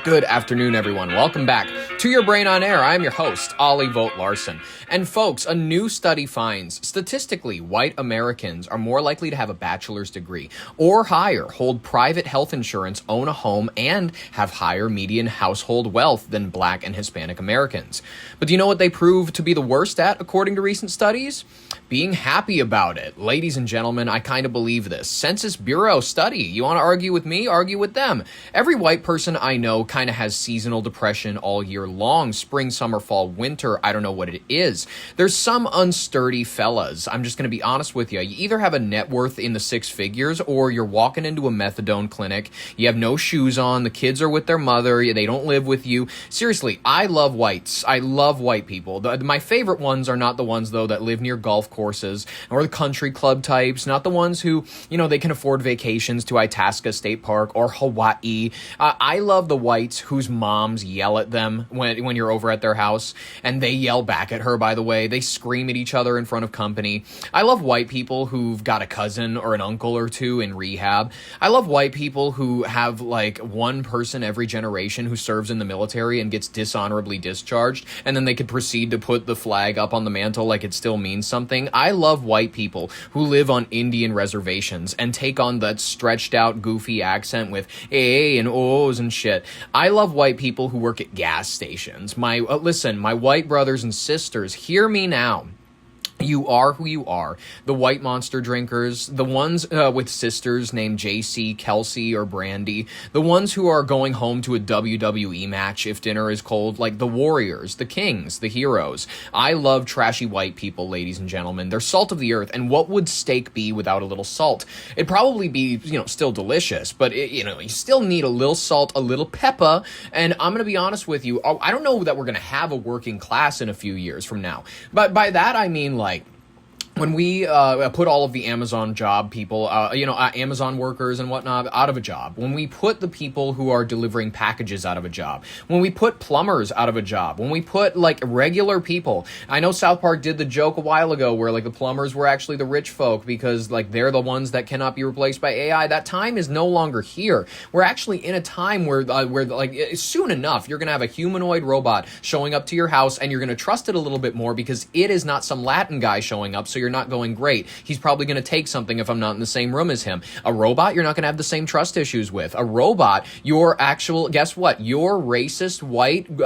Good afternoon, everyone. Welcome back to Your Brain on Air. I'm your host, Ollie Vogt Larson. And folks, a new study finds statistically white Americans are more likely to have a bachelor's degree or higher, hold private health insurance, own a home, and have higher median household wealth than black and Hispanic Americans. But do you know what they prove to be the worst at, according to recent studies? Being happy about it. Ladies and gentlemen, I kind of believe this. Census Bureau study. You want to argue with me? Argue with them. Every white person I know kind of has seasonal depression all year long. Spring, summer, fall, winter. I don't know what it is. There's some unsturdy fellas. I'm just going to be honest with you. You either have a net worth in the six figures or you're walking into a methadone clinic. You have no shoes on. The kids are with their mother. They don't live with you. Seriously, I love whites. I love white people. My favorite ones are not the ones, though, that live near golf courses or the country club types, not the ones who, they can afford vacations to Itasca State Park or Hawaii. I love the whites whose moms yell at them when you're over at their house, and they yell back at her, by the way. They scream at each other in front of company. I love white people who've got a cousin or an uncle or two in rehab. I love white people who have like one person every generation who serves in the military and gets dishonorably discharged, and then they could proceed to put the flag up on the mantle like it still means something. I love white people who live on Indian reservations and take on that stretched out, goofy accent with A and O's and shit. I love white people who work at gas stations. My white brothers and sisters, hear me now. You are who you are. The white monster drinkers, the ones with sisters named JC, Kelsey, or Brandy, the ones who are going home to a WWE match if dinner is cold, like the warriors, the kings, the heroes. I love trashy white people, ladies and gentlemen. They're salt of the earth, and what would steak be without a little salt? It'd probably be, still delicious, but, you still need a little salt, a little pepper, and I'm going to be honest with you, I don't know that we're going to have a working class in a few years from now, but by that I mean, when we put all of the Amazon job people, Amazon workers and whatnot out of a job, when we put the people who are delivering packages out of a job, when we put plumbers out of a job, when we put regular people, I know South Park did the joke a while ago where the plumbers were actually the rich folk because they're the ones that cannot be replaced by AI. That time is no longer here. We're actually in a time where soon enough you're gonna have a humanoid robot showing up to your house and you're gonna trust it a little bit more because it is not some Latin guy showing up. So you're not going, great, he's probably going to take something if I'm not in the same room as him. A robot, you're not going to have the same trust issues with. A robot, guess what? Your racist white,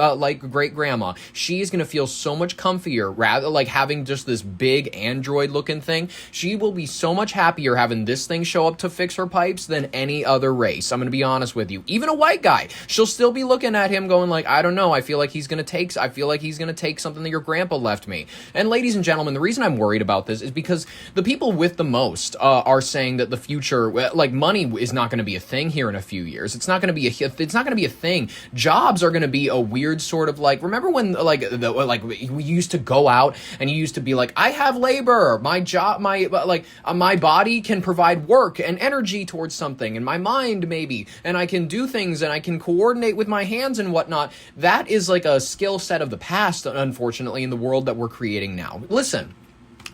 great grandma, she's going to feel so much comfier rather having just this big android looking thing. She will be so much happier having this thing show up to fix her pipes than any other race. I'm going to be honest with you. Even a white guy, she'll still be looking at him going I don't know, I feel like he's going to take something that your grandpa left me. And ladies and gentlemen, the reason I'm worried about this is because the people with the most are saying that the future, money is not going to be a thing here in a few years. It's not going to be a thing. Jobs are going to be a weird sort of remember when we used to go out and you used to be I have labor, my job, my body can provide work and energy towards something, and my mind maybe, and I can do things and I can coordinate with my hands and whatnot. That is a skill set of the past, unfortunately, in the world that we're creating now. Listen.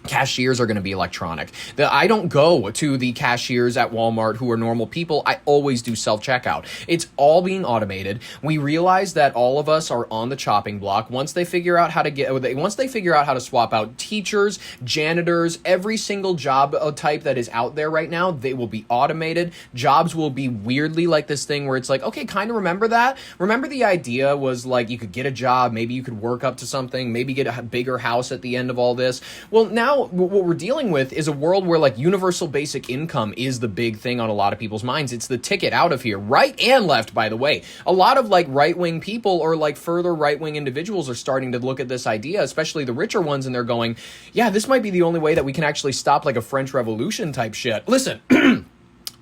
Cashiers are going to be electronic. I don't go to the cashiers at Walmart who are normal people. I always do self-checkout. It's all being automated. We realize that all of us are on the chopping block. Once they figure out how to swap out teachers, janitors, every single job type that is out there right now, they will be automated. Jobs will be weirdly like this thing where it's okay, kind of remember that? Remember the idea was you could get a job, maybe you could work up to something, maybe get a bigger house at the end of all this. Well, now what we're dealing with is a world where universal basic income is the big thing on a lot of people's minds. It's the ticket out of here, right and left, by the way. A lot of right-wing people or further right-wing individuals are starting to look at this idea, especially the richer ones, and they're going, yeah, this might be the only way that we can actually stop a French Revolution type shit. Listen.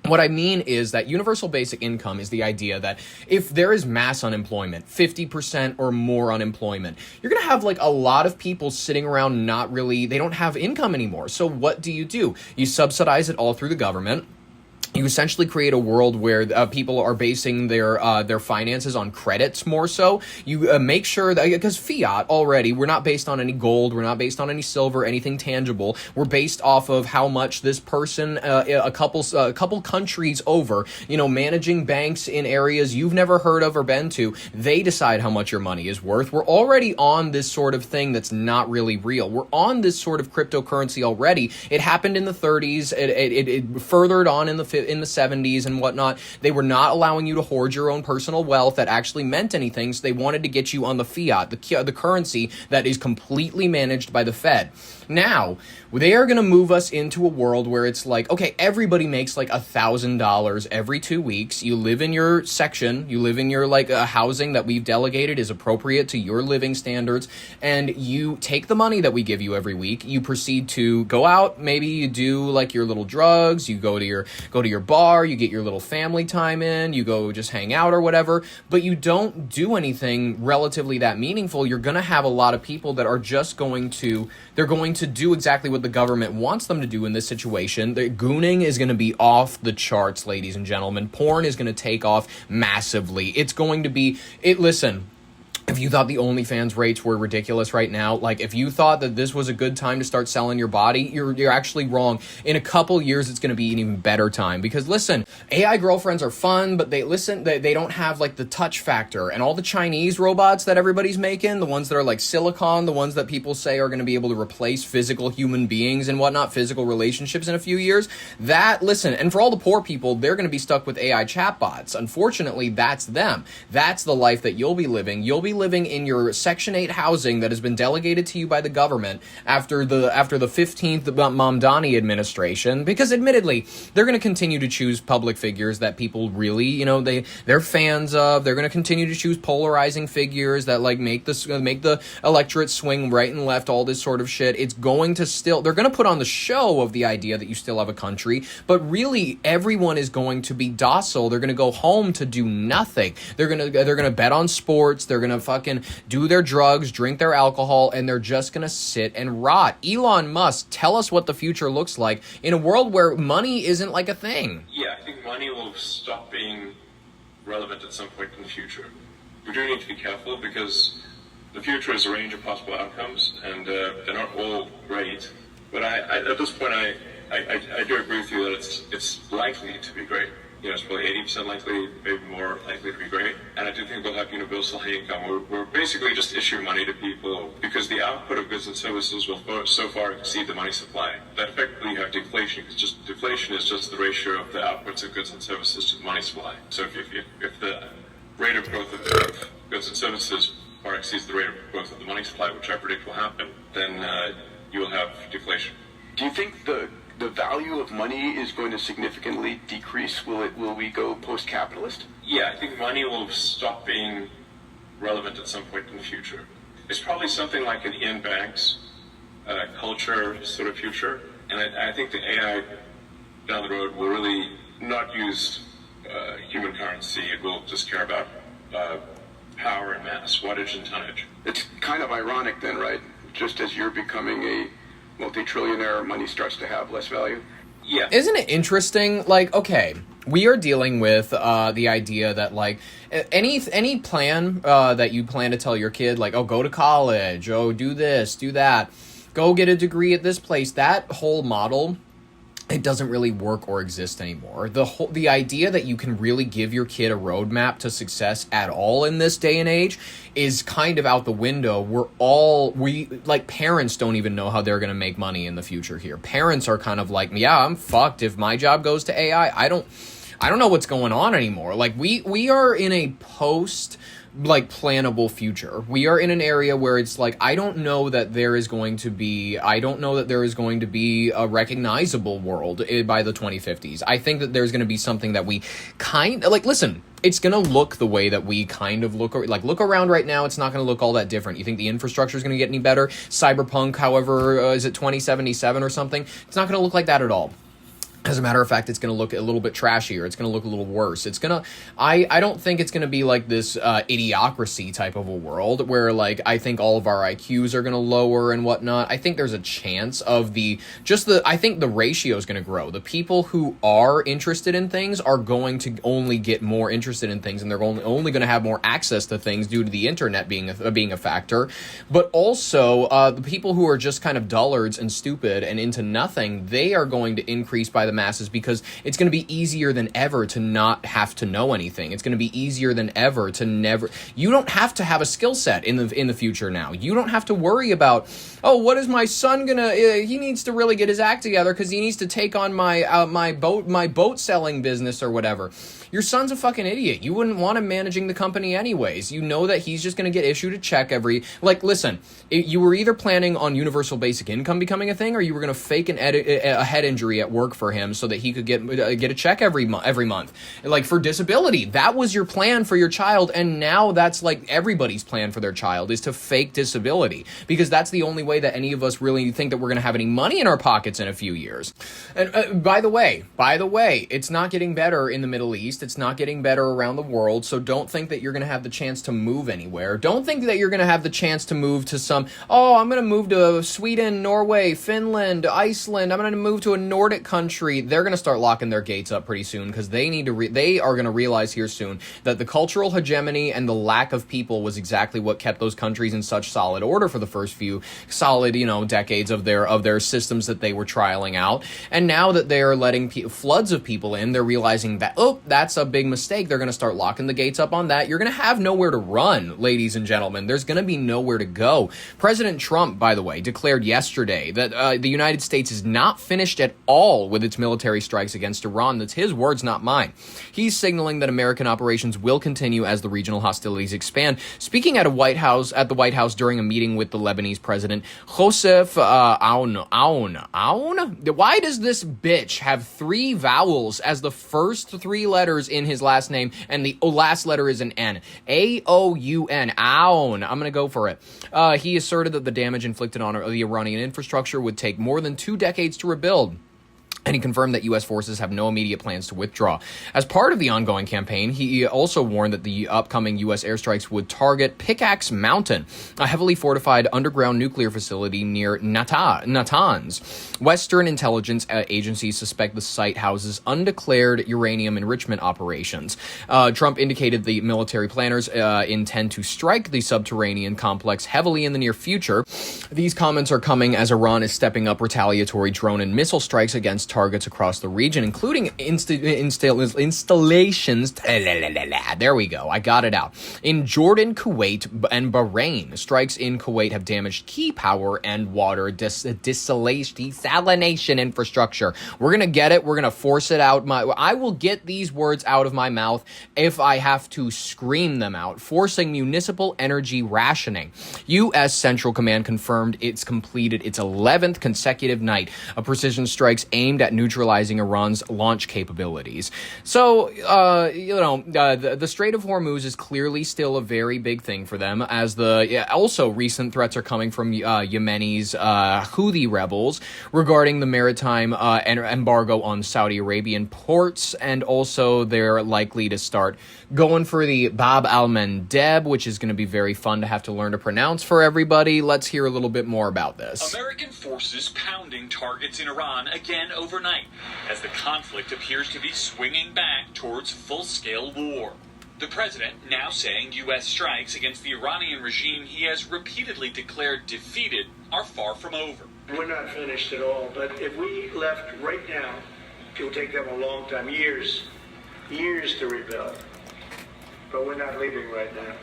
What I mean is that universal basic income is the idea that if there is mass unemployment, 50% or more unemployment, you're going to have a lot of people sitting around they don't have income anymore. So what do? You subsidize it all through the government. you essentially create a world where people are basing their finances on credits more so. You make sure that, because fiat already, we're not based on any gold, we're not based on any silver, anything tangible. We're based off of how much this person, a couple countries over, managing banks in areas you've never heard of or been to, they decide how much your money is worth. We're already on this sort of thing that's not really real. We're on this sort of cryptocurrency already. It happened in the 30s. It furthered on in the 70s and whatnot. They were not allowing you to hoard your own personal wealth that actually meant anything, so they wanted to get you on the fiat, the currency that is completely managed by the Fed. Now, they are going to move us into a world where it's like, okay, everybody makes like $1,000 every 2 weeks. You live in your section, you live in your housing that we've delegated is appropriate to your living standards, and you take the money that we give you every week. You proceed to go out, maybe you do like your little drugs, you go to your bar, you get your little family time in, you go just hang out or whatever, but you don't do anything relatively that meaningful. You're going to have a lot of people that are just going to do exactly what the government wants them to do in this situation. The gooning is going to be off the charts, ladies and gentlemen. Porn is going to take off massively. It's going to be listen. If you thought the OnlyFans rates were ridiculous right now, if you thought that this was a good time to start selling your body, you're actually wrong. In a couple years, it's going to be an even better time. Because listen, AI girlfriends are fun, but they don't have the touch factor. And all the Chinese robots that everybody's making, the ones that are silicon, the ones that people say are going to be able to replace physical human beings and whatnot, physical relationships in a few years, and for all the poor people, they're going to be stuck with AI chatbots. Unfortunately, that's them. That's the life that you'll be living. You'll be living in your Section 8 housing that has been delegated to you by the government after the 15th Mamdani administration, because admittedly, they're going to continue to choose public figures that people really, they're fans of. They're going to continue to choose polarizing figures that make the electorate swing right and left, all this sort of shit. It's going to they're going to put on the show of the idea that you still have a country, but really everyone is going to be docile. They're going to go home to do nothing. They're going to bet on sports. They're going to fucking do their drugs, drink their alcohol, and they're just gonna sit and rot. Elon Musk, tell us what the future looks like in a world where money isn't like a thing. Yeah, I think money will stop being relevant at some point in the future. We do need to be careful because the future is a range of possible outcomes, and they're not all great. But at this point, I do agree with you that it's likely to be great. It's probably 80% likely, maybe more likely to be great. And I do think we'll have universal high income. We're basically just issuing money to people because the output of goods and services will so far exceed the money supply. That effectively you have deflation, because deflation is just the ratio of the outputs of goods and services to the money supply. So if the rate of growth of goods and services far exceeds the rate of growth of the money supply, which I predict will happen, then you will have deflation. Do you think the value of money is going to significantly decrease? Will we go post-capitalist? Yeah, I think money will stop being relevant at some point in the future. It's probably something like an Ian Banks culture sort of future. And I think the AI down the road will really not use human currency. It will just care about power and mass, wattage and tonnage. It's kind of ironic then, right? Just as you're becoming a multi-trillionaire, money starts to have less value. Yeah. Isn't it interesting? Okay, we are dealing with the idea that any plan that you plan to tell your kid, go to college, do this, do that, go get a degree at this place, that whole model, it doesn't really work or exist anymore. The idea that you can really give your kid a roadmap to success at all in this day and age is kind of out the window. Parents don't even know how they're going to make money in the future here. Parents are kind of yeah, I'm fucked if my job goes to AI. I don't know what's going on anymore. We are in a post plannable future. We are in an area where it's I don't know that there is going to be a recognizable world by the 2050s. I think that there's going to be something that we listen, it's going to look the way that we kind of look around right now. It's not going to look all that different. You think the infrastructure is going to get any better? Cyberpunk, however, is it 2077 or something? It's not going to look like that at all. As a matter of fact, it's going to look a little bit trashier. It's going to look a little worse. I don't think it's going to be like this idiocracy type of a world where, like, I think all of our IQs are going to lower and whatnot. I think there's a chance of I think the ratio is going to grow. The people who are interested in things are going to only get more interested in things, and they're only going to have more access to things due to the internet being a factor. But also, the people who are just kind of dullards and stupid and into nothing, they are going to increase by the masses, because it's going to be easier than ever to not have to know anything. It's going to be easier than ever to never. You don't have to have a skill set in the future now. You don't have to worry about, oh, what is my son gonna? He needs to really get his act together because he needs to take on my boat selling business or whatever. Your son's a fucking idiot. You wouldn't want him managing the company anyways. You know that he's just going to get issued a check listen, you were either planning on universal basic income becoming a thing, or you were going to fake a head injury at work for him so that he could get a check every month. Like, for disability, that was your plan for your child, and now that's like everybody's plan for their child, is to fake disability, because that's the only way that any of us really think that we're going to have any money in our pockets in a few years. And by the way, it's not getting better in the Middle East. It's not getting better around the world, so don't think that you're going to have the chance to move anywhere. Don't think that you're going to have the chance to move to I'm going to move to Sweden, Norway, Finland, Iceland. I'm going to move to a Nordic country. They're going to start locking their gates up pretty soon, because they are going to realize here soon that the cultural hegemony and the lack of people was exactly what kept those countries in such solid order for the first few solid, decades of their systems that they were trialing out. And now that they are letting floods of people in, they're realizing that, that's a big mistake. They're going to start locking the gates up on that. You're going to have nowhere to run, ladies and gentlemen. There's going to be nowhere to go. President Trump, by the way, declared yesterday that the United States is not finished at all with its military strikes against Iran. That's his words, not mine. He's signaling that American operations will continue as the regional hostilities expand. Speaking at the White House during a meeting with the Lebanese president, Joseph Aoun. Why does this bitch have 3 vowels as the first 3 letters in his last name, and the last letter is an N? Aoun. Aoun. I'm going to go for it. He asserted that the damage inflicted on the Iranian infrastructure would take more than 2 decades to rebuild. And he confirmed that U.S. forces have no immediate plans to withdraw. As part of the ongoing campaign, he also warned that the upcoming U.S. airstrikes would target Pickaxe Mountain, a heavily fortified underground nuclear facility near Natanz. Western intelligence agencies suspect the site houses undeclared uranium enrichment operations. Trump indicated the military planners intend to strike the subterranean complex heavily in the near future. These comments are coming as Iran is stepping up retaliatory drone and missile strikes against targets across the region, including installations. There we go. I got it out. In Jordan, Kuwait, and Bahrain. Strikes in Kuwait have damaged key power and water desalination infrastructure. We're going to get it. We're going to force it out. I will get these words out of my mouth if I have to scream them out. Forcing municipal energy rationing. U.S. Central Command confirmed it's completed its 11th consecutive night of precision strikes aimed at neutralizing Iran's launch capabilities. So, the Strait of Hormuz is clearly still a very big thing for them, as also recent threats are coming from Yemeni's Houthi rebels regarding the maritime embargo on Saudi Arabian ports, and also they're likely to start going for the Bab al-Mandeb, which is going to be very fun to have to learn to pronounce for everybody. Let's hear a little bit more about this. American forces pounding targets in Iran again overnight, as the conflict appears to be swinging back towards full-scale war. The president now saying U.S. strikes against the Iranian regime he has repeatedly declared defeated are far from over. We're not finished at all, but if we left right now, it will take them a long time, years to rebuild. But we're not leaving right now.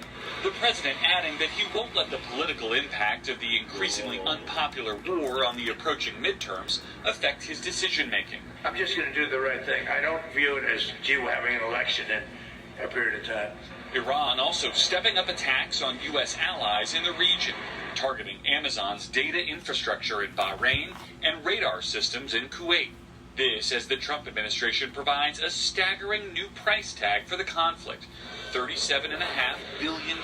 The president adding that he won't let the political impact of the increasingly unpopular war on the approaching midterms affect his decision-making. I'm just going to do the right thing. I don't view it as you having an election in a period of time. Iran also stepping up attacks on U.S. allies in the region, targeting Amazon's data infrastructure in Bahrain and radar systems in Kuwait. This as the Trump administration provides a staggering new price tag for the conflict, $37.5 billion.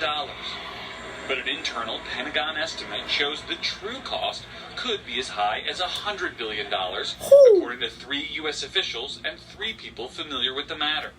But an internal Pentagon estimate shows the true cost could be as high as $100 billion, according to 3 U.S. officials and 3 people familiar with the matter.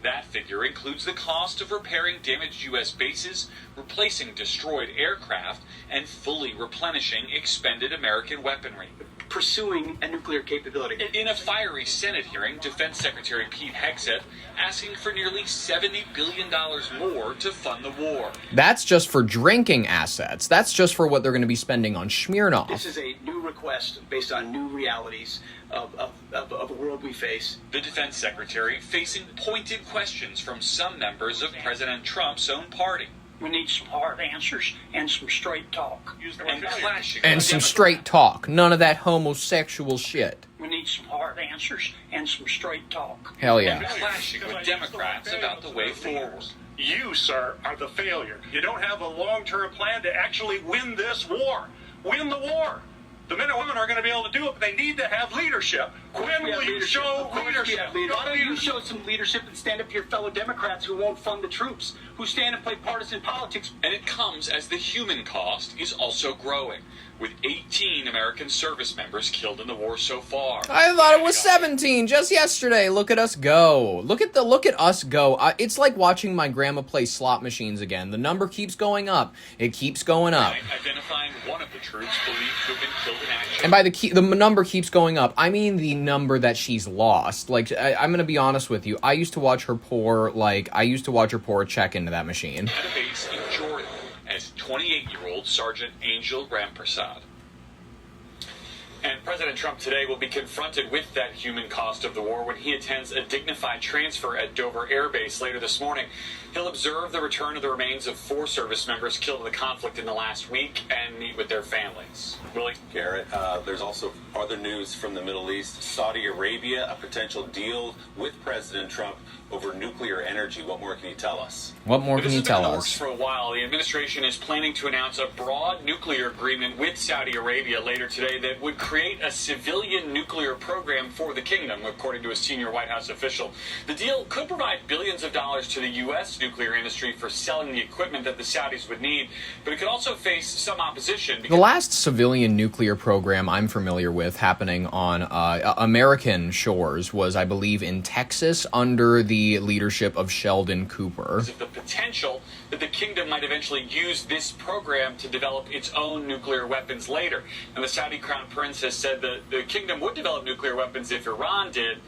That figure includes the cost of repairing damaged U.S. bases, replacing destroyed aircraft, and fully replenishing expended American weaponry. Pursuing a nuclear capability. In a fiery Senate hearing, Defense Secretary Pete Hegseth asking for nearly $70 billion more to fund the war. That's just for drinking assets. That's just for what they're going to be spending on Smirnoff. This is a new request based on new realities of a world we face. The Defense Secretary facing pointed questions from some members of President Trump's own party. We need some hard answers and some straight talk. And clashing And with some Democrats. straight talk. None of that homosexual shit. We need some hard answers and some straight talk. Hell And yeah. clashing with Democrats about the way forward. You, sir, are the failure. You don't have a long-term plan to actually win this war. Win the war. The men and women are going to be able to do it, but they need to have leadership. When will you show leadership? Why don't you show some leadership and stand up to your fellow Democrats who won't fund the troops, who stand and play partisan politics? And it comes as the human cost is also growing, with 18 American service members killed in the war so far. I thought it was 17 just yesterday. Look at us go. Look at us go. It's like watching my grandma play slot machines again. The number keeps going up. It keeps going up. Identifying one of the troops believed to have been killed in action. And by the number keeps going up, I mean the number that she's lost. Like, I'm gonna be honest with you. I used to watch her pour a check into that machine. At a base in Jordan as 28-year-old Sergeant Angel Rampersad. And President Trump today will be confronted with that human cost of the war when he attends a dignified transfer at Dover Air Base later this morning. He'll observe the return of the remains of 4 service members killed in the conflict in the last week and meet with their families. Willie? Garrett, there's also other news from the Middle East. Saudi Arabia, a potential deal with President Trump over nuclear energy. What more can you tell us? What more can you tell This has been in the works us? for a while. The administration is planning to announce a broad nuclear agreement with Saudi Arabia later today that would create a civilian nuclear program for the kingdom, according to a senior White House official. The deal could provide billions of dollars to the U.S. nuclear industry for selling the equipment that the Saudis would need, but it could also face some opposition. The last civilian nuclear program I'm familiar with happening on American shores was, I believe, in Texas under the leadership of Sheldon Cooper. Of the potential that the kingdom might eventually use this program to develop its own nuclear weapons later. And the Saudi crown prince has said that the kingdom would develop nuclear weapons if Iran did,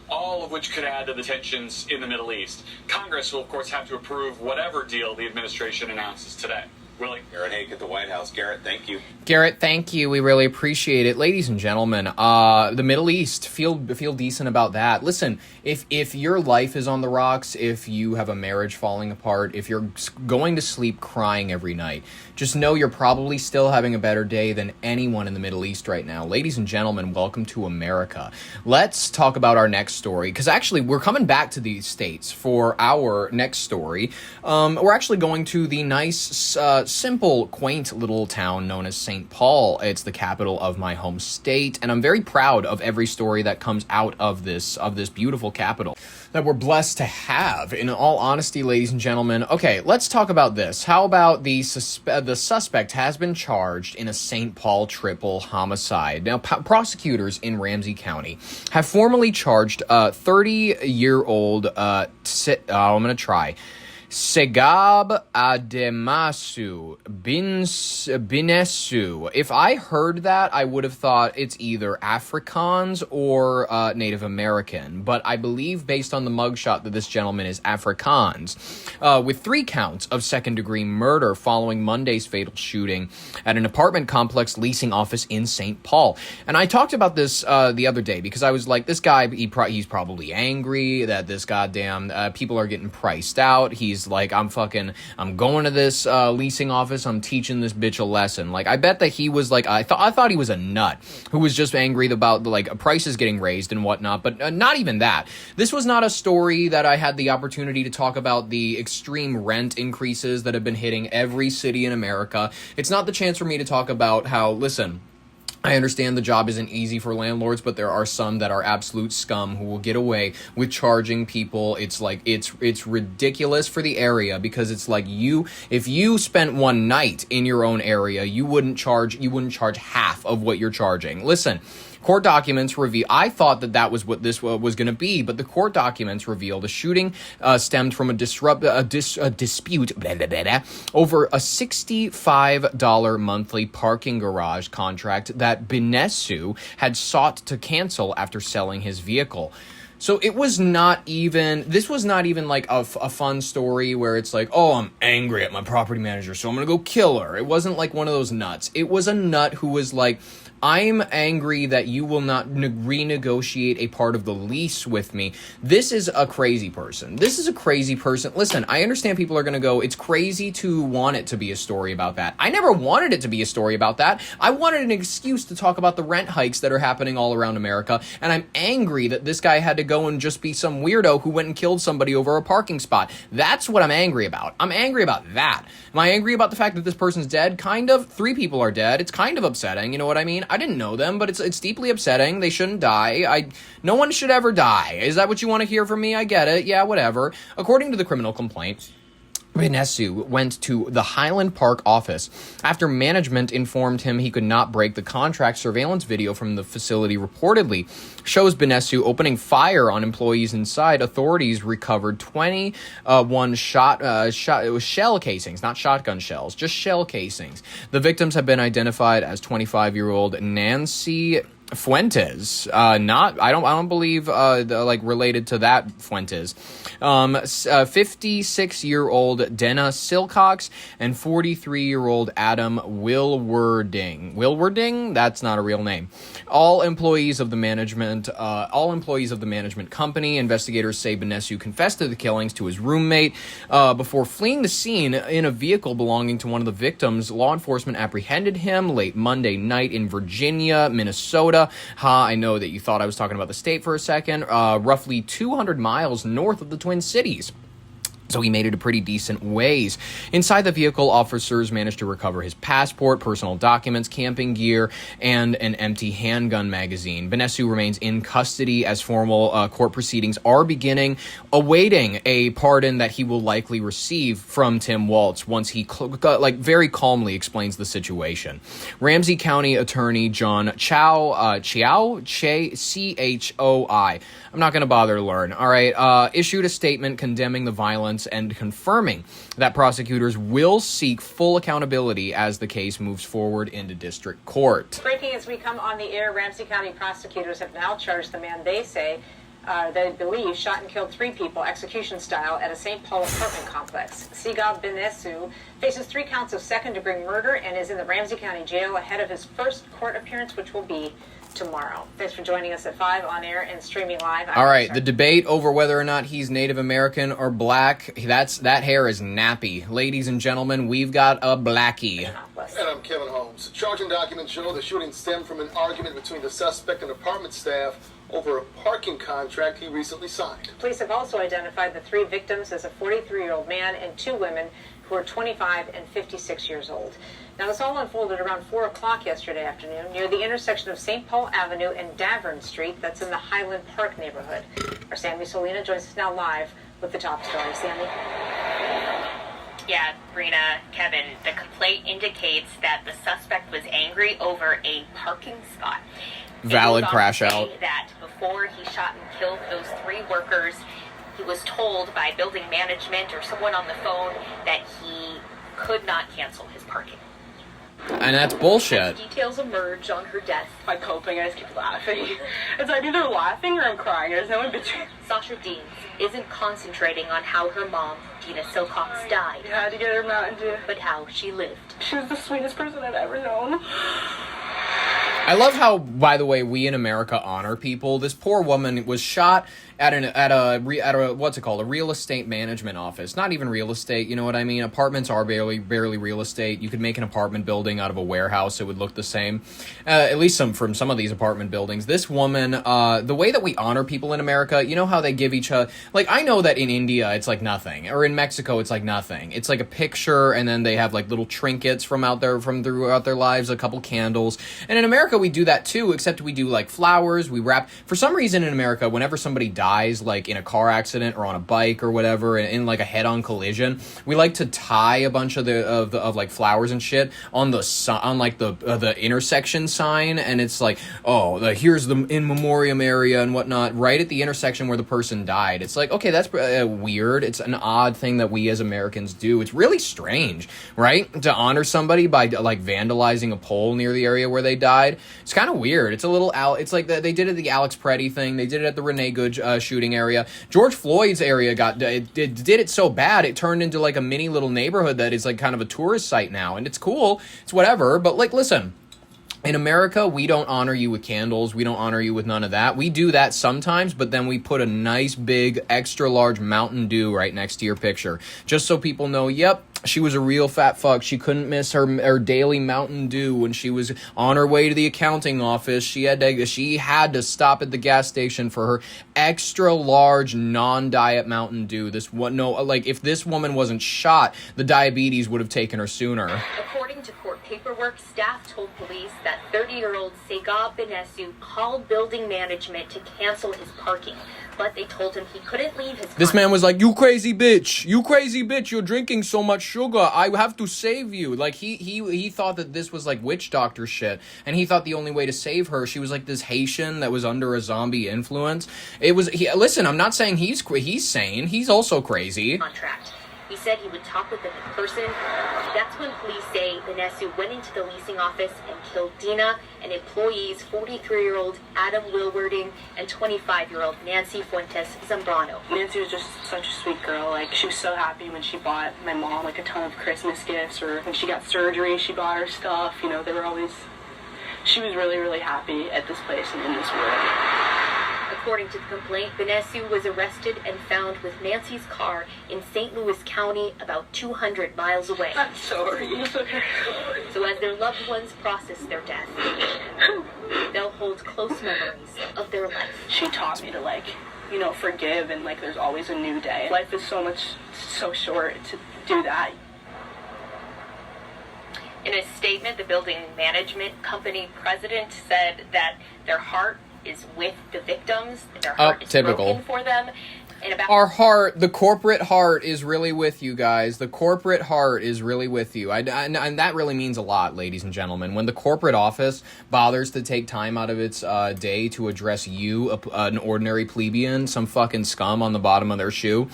all of which could add to the tensions in the Middle East. Congress will, of course, have to approve whatever deal the administration announces today. Willie? Garrett Haake at the White House. Garrett, thank you. Garrett, thank you. We really appreciate it. Ladies and gentlemen, the Middle East, feel decent about that. Listen, if your life is on the rocks, if you have a marriage falling apart, if you're going to sleep crying every night, just know you're probably still having a better day than anyone in the Middle East right now. Ladies and gentlemen, welcome to America. Let's talk about our next story, because actually we're coming back to these states for our next story. We're actually going to the nice, simple, quaint little town known as St. Paul. It's the capital of my home state, and I'm very proud of every story that comes out of this beautiful capital that we're blessed to have, in all honesty, ladies and gentlemen. Okay, let's talk about this. How about the suspect has been charged in a St. Paul triple homicide. Now, prosecutors in Ramsey County have formally charged 30-year-old, Segab Ademasu Binesu. If I heard that, I would have thought it's either Afrikaans or Native American, but I believe based on the mugshot that this gentleman is Afrikaans, with 3 counts of second-degree murder following Monday's fatal shooting at an apartment complex leasing office in St. Paul. And I talked about this the other day because I was like, this guy, he's probably angry that this goddamn people are getting priced out. He's like, I'm going to this leasing office. I'm teaching this bitch a lesson. Like, I bet that he was like, I thought he was a nut who was just angry about like prices getting raised and whatnot. But not even that. This was not a story that I had the opportunity to talk about the extreme rent increases that have been hitting every city in America. It's not the chance for me to talk about how, listen, I understand the job isn't easy for landlords, but there are some that are absolute scum who will get away with charging people. It's like, it's ridiculous for the area, because it's like if you spent one night in your own area, you wouldn't charge half of what you're charging. Listen, court documents reveal, I thought that was what this was going to be, but the court documents reveal the shooting stemmed from a dispute over a $65 monthly parking garage contract that Benessu had sought to cancel after selling his vehicle. So this was not even like a fun story where it's like, oh, I'm angry at my property manager, so I'm going to go kill her. It wasn't like one of those nuts. It was a nut who was like, I'm angry that you will not renegotiate a part of the lease with me. This is a crazy person. Listen, I understand people are going to go, it's crazy to want it to be a story about that. I never wanted it to be a story about that. I wanted an excuse to talk about the rent hikes that are happening all around America, and I'm angry that this guy had to go and just be some weirdo who went and killed somebody over a parking spot. That's what I'm angry about. I'm angry about that. Am I angry about the fact that this person's dead? Kind of. 3 people are dead. It's kind of upsetting. You know what I mean? I didn't know them, but it's deeply upsetting. They shouldn't die. No one should ever die. Is that what you want to hear from me? I get it. Yeah, whatever. According to the criminal complaint, Benessu went to the Highland Park office after management informed him he could not break the contract. Surveillance video from the facility reportedly shows Benessu opening fire on employees inside. Authorities recovered 21 shell casings, not shotgun shells, just shell casings. The victims have been identified as 25-year-old Nancy Fuentes, I don't believe related to that Fuentes, 56-year-old Denna Silcox, and 43-year-old Adam Wilwarding, that's not a real name. All employees of the management company. Investigators say Benessu confessed to the killings to his roommate before fleeing the scene in a vehicle belonging to one of the victims. Law enforcement apprehended him late Monday night in Virginia, Minnesota. I know that you thought I was talking about the state for a second. Roughly 200 miles north of the Twin Cities. So he made it a pretty decent ways. Inside the vehicle, officers managed to recover his passport, personal documents, camping gear, and an empty handgun magazine. Benessu remains in custody as formal court proceedings are beginning, awaiting a pardon that he will likely receive from Tim Waltz once he very calmly explains the situation. Ramsey County Attorney John Choi, I'm not going to bother to learn, all right, issued a statement condemning the violence and confirming that prosecutors will seek full accountability as the case moves forward into district court. Breaking as we come on the air, Ramsey County prosecutors have now charged the man they believe shot and killed 3 people, execution style, at a St. Paul apartment complex. Sigal Benessu faces 3 counts of second-degree murder and is in the Ramsey County Jail ahead of his first court appearance, which will be tomorrow. Thanks for joining us at 5 on air and streaming live. All right, the debate over whether or not he's Native American or black, that hair is nappy. Ladies and gentlemen, we've got a blackie. And I'm Kevin Holmes. Charging documents show the shooting stemmed from an argument between the suspect and apartment staff over a parking contract he recently signed. Police have also identified the 3 victims as a 43-year-old man and 2 women who are 25 and 56 years old. Now, this all unfolded around 4 o'clock yesterday afternoon near the intersection of St. Paul Avenue and Davern Street. That's in the Highland Park neighborhood. Our Sammy Solina joins us now live with the top story. Sammy? Yeah, Brina, Kevin, the complaint indicates that the suspect was angry over a parking spot. Valid crash out. That before he shot and killed those 3 workers, he was told by building management or someone on the phone that he could not cancel his parking. And that's bullshit. As details emerge on her death. By coping, I just keep laughing. It's like either laughing or I'm crying. There's no in between. Sasha Deans isn't concentrating on how her mom, Dina Silcox, died. You had to get her Mountain Dew. But how she lived. She was the sweetest person I've ever known. I love how, by the way, we in America honor people. This poor woman was shot at a what's it called, a real estate management office. Not even real estate, you know what I mean? Apartments are barely real estate. You could make an apartment building out of a warehouse, it would look the same. At least from some of these apartment buildings. This woman, the way that we honor people in America, you know how they give each other, like, I know that in India it's like nothing, or in Mexico it's like nothing. It's like a picture, and then they have like little trinkets from throughout their lives, a couple candles. And in America we do that too, except we do like flowers, we wrap. For some reason in America, whenever somebody dies, like in a car accident or on a bike or whatever, in like a head-on collision, we like to tie a bunch of like flowers and shit on the intersection sign, and it's like, oh, here's the in memoriam area and whatnot, right at the intersection where the person died. It's like, okay, that's weird. It's an odd thing that we as Americans do. It's really strange, right? To honor somebody by like vandalizing a pole near the area where they died. It's kind of weird. It's a little it's like they did it at the Alex Preddy thing. They did it at the Renee Good shooting area. George Floyd's area did it so bad it turned into like a mini little neighborhood that is like kind of a tourist site now, and it's cool. It's whatever, but like, listen. In America, we don't honor you with candles. We don't honor you with none of that. We do that sometimes, but then we put a nice big extra large Mountain Dew right next to your picture. Just so people know, yep, she was a real fat fuck. She couldn't miss her daily Mountain Dew when she was on her way to the accounting office. She had to stop at the gas station for her extra large non-diet Mountain Dew. If this woman wasn't shot, the diabetes would have taken her sooner. According to court paperwork, staff told police that 30-year-old Segab Benesu called building management to cancel his parking, but they told him he couldn't leave his car. This man was like, you crazy bitch, you're drinking so much sugar, I have to save you. Like, he thought that this was like witch doctor shit, and he thought the only way to save her, she was like this Haitian that was under a zombie influence. Listen, I'm not saying he's sane, he's also crazy. Contract. He said he would talk with them in person. That's when police say Benesu went into the leasing office and killed Dina and employees 43-year-old Adam Wilwarding and 25-year-old Nancy Fuentes Zambrano. Nancy was just such a sweet girl. Like, she was so happy when she bought my mom like a ton of Christmas gifts, or when she got surgery, she bought her stuff. You know, she was really, really happy at this place and in this world. According to the complaint, Benesu was arrested and found with Nancy's car in St. Louis County, about 200 miles away. I'm sorry. So as their loved ones process their death, they'll hold close memories of their life. She taught me to, forgive, and there's always a new day. Life is so short to do that. In a statement, the building management company president said that their heart is with the victims. Their heart is broken for them. The corporate heart is really with you guys. The corporate heart is really with you. And that really means a lot, ladies and gentlemen. When the corporate office bothers to take time out of its day to address you, an ordinary plebeian, some fucking scum on the bottom of their shoe,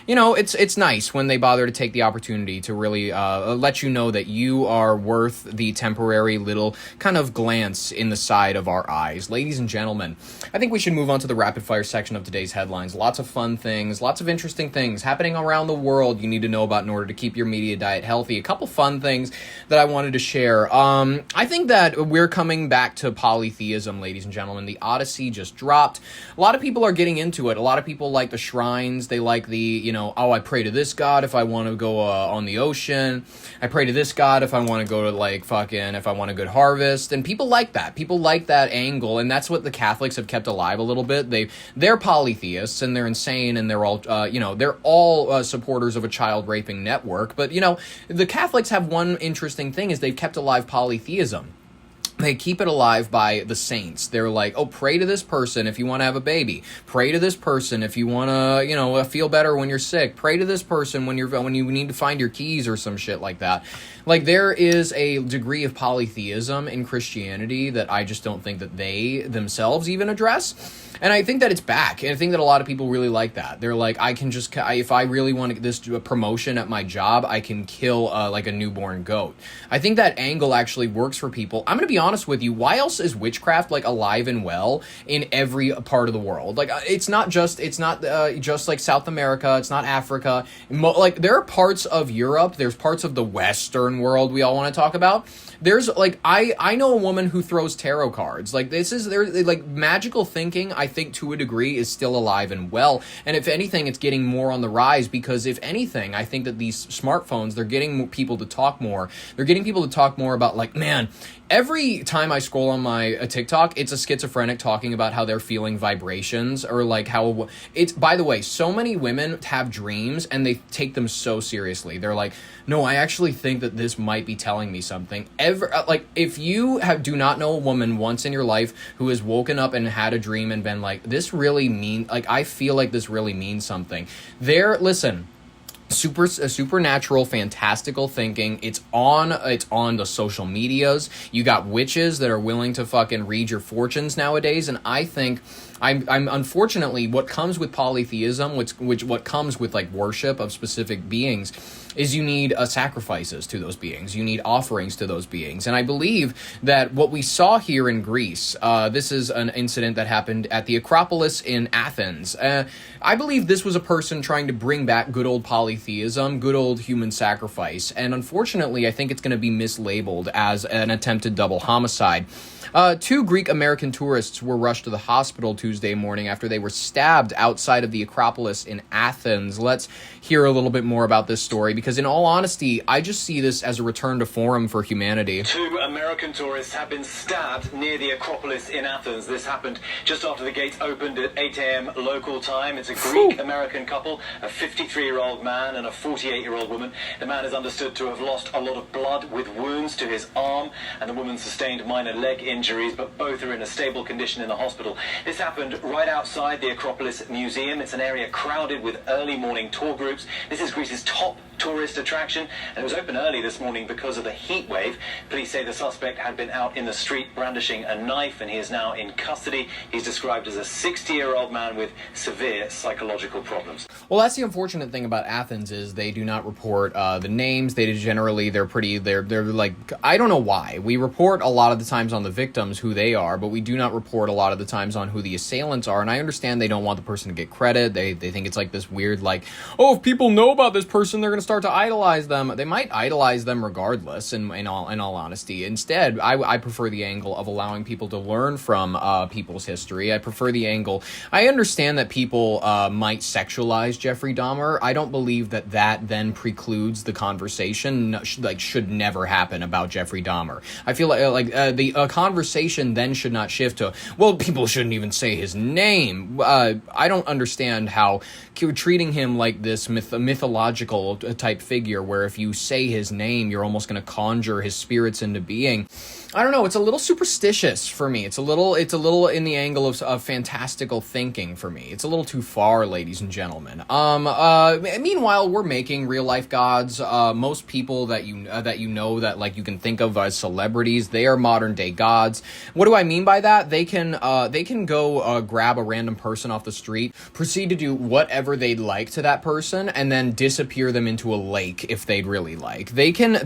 it's nice when they bother to take the opportunity to really let you know that you are worth the temporary little kind of glance in the side of our eyes. Ladies and gentlemen, I think we should move on to the rapid fire section of today's headlines. Lots of fun things, lots of interesting things happening around the world you need to know about in order to keep your media diet healthy. A couple fun things that I wanted to share. I think that we're coming back to polytheism, ladies and gentlemen. The Odyssey just dropped. A lot of people are getting into it. A lot of people like the shrines. They like the, I pray to this god if I want to go on the ocean. I pray to this god if I want to go to if I want a good harvest. And people like that. People like that angle. And that's what the Catholics have kept alive a little bit. They're polytheists and they're insane, and they're all supporters of a child raping network. But the Catholics have one interesting thing, is they've kept alive polytheism. They keep it alive by the saints. They're like, pray to this person if you want to have a baby. Pray to this person if you want to, feel better when you're sick. Pray to this person when you need to find your keys or some shit like that. There is a degree of polytheism in Christianity that I just don't think that they themselves even address. And I think that it's back. And I think that a lot of people really like that. They're like, if I really want to get this promotion at my job, I can kill a newborn goat. I think that angle actually works for people. I'm going to be honest with you. Why else is witchcraft alive and well in every part of the world? It's not just like South America. It's not Africa. There are parts of Europe. There's parts of the Western world we all want to talk about There's like, I know a woman who throws tarot cards. Like, there's like magical thinking, I think to a degree is still alive and well. And if anything, it's getting more on the rise, because if anything, I think that these smartphones, they're getting people to talk more. They're getting people to talk more about, like, man, every time I scroll on my TikTok, it's a schizophrenic talking about how they're feeling vibrations, or like how it's, by the way, so many women have dreams and they take them so seriously. They're like, no, I actually think that this might be telling me something. Like, if you do not know a woman once in your life who has woken up and had a dream and been like, this really like, I feel like this really means something. Listen, supernatural, fantastical thinking. It's on the social medias. You got witches that are willing to fucking read your fortunes nowadays, and I think I'm unfortunately, what comes with polytheism, what comes with like worship of specific beings, is you need sacrifices to those beings. You need offerings to those beings. And I believe that what we saw here in Greece, this is an incident that happened at the Acropolis in Athens. I believe this was a person trying to bring back good old polytheism, good old human sacrifice. And unfortunately, I think it's going to be mislabeled as an attempted double homicide. 2 Greek American tourists were rushed to the hospital Tuesday morning after they were stabbed outside of the Acropolis in Athens. Let's hear a little bit more about this story, because in all honesty, I just see this as a return to form for humanity. 2 American tourists have been stabbed near the Acropolis in Athens. This happened just after the gates opened at 8 a.m. local time. It's a Greek-American couple, a 53-year-old man and a 48-year-old woman. The man is understood to have lost a lot of blood with wounds to his arm, and the woman sustained minor leg injuries, but both are in a stable condition in the hospital. This happened right outside the Acropolis Museum. It's an area crowded with early morning tour groups. This is Greece's top tourist attraction, and it was open early this morning because of the heat wave. Police say the suspect had been out in the street brandishing a knife, and he is now in custody. He's described as a 60-year-old man with severe psychological problems. Well, that's the unfortunate thing about Athens, is they do not report the names. They're like, I don't know why. We report a lot of the times on the victims who they are, but we do not report a lot of the times on who the assailants are. And I understand they don't want the person to get credit. They think it's like this weird, like, oh, if people know about this person, they're going to start to idolize them. They might idolize them regardless, in all honesty. Instead, I prefer the angle of allowing people to learn from people's history. I prefer the angle. I understand that people might sexualize Jeffrey Dahmer. I don't believe that then precludes the conversation. Should never happen about Jeffrey Dahmer. I feel like the conversation then should not shift to, well, people shouldn't even say his name. I don't understand how treating him like this mythological type figure, where if you say his name, you're almost going to conjure his spirits into being. I don't know. It's a little superstitious for me. It's a little in the angle of fantastical thinking for me. It's a little too far, ladies and gentlemen. Meanwhile, we're making real life gods. Most people that you know that like you can think of as celebrities, they are modern day gods. What do I mean by that? They can go grab a random person off the street, proceed to do whatever they'd like to that person, and then disappear them into a lake if they'd really like. They can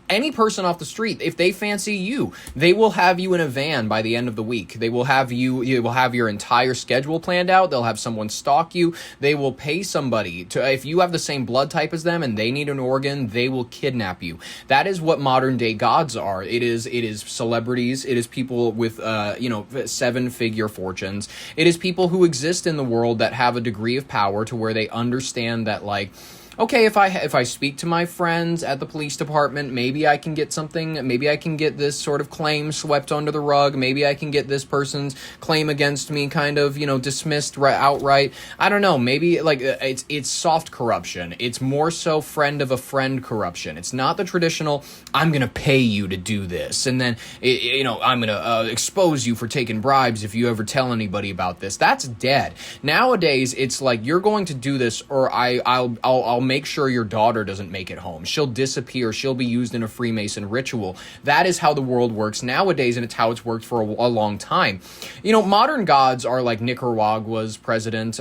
any person off the street, if they fancy you, they will have you in a van by the end of the week. They will have you will have your entire schedule planned out. They'll have someone stalk you. They will pay somebody to, if you have the same blood type as them and they need an organ, they will kidnap you. That is what modern day gods are. It is celebrities. It is people with 7-figure fortunes. It is people who exist in the world that have a degree of power to where they understand that, like, okay, if I speak to my friends at the police department, maybe I can get something, maybe I can get this sort of claim swept under the rug, maybe I can get this person's claim against me kind of, dismissed outright. I don't know, maybe, like, it's soft corruption. It's more so friend of a friend corruption. It's not the traditional, I'm going to pay you to do this, and then, I'm going to expose you for taking bribes if you ever tell anybody about this. That's dead. Nowadays, it's like, you're going to do this, or I'll make sure your daughter doesn't make it home. She'll disappear. She'll be used in a Freemason ritual. That is how the world works nowadays, and it's how it's worked for a long time. Modern gods are like Nicaragua's president,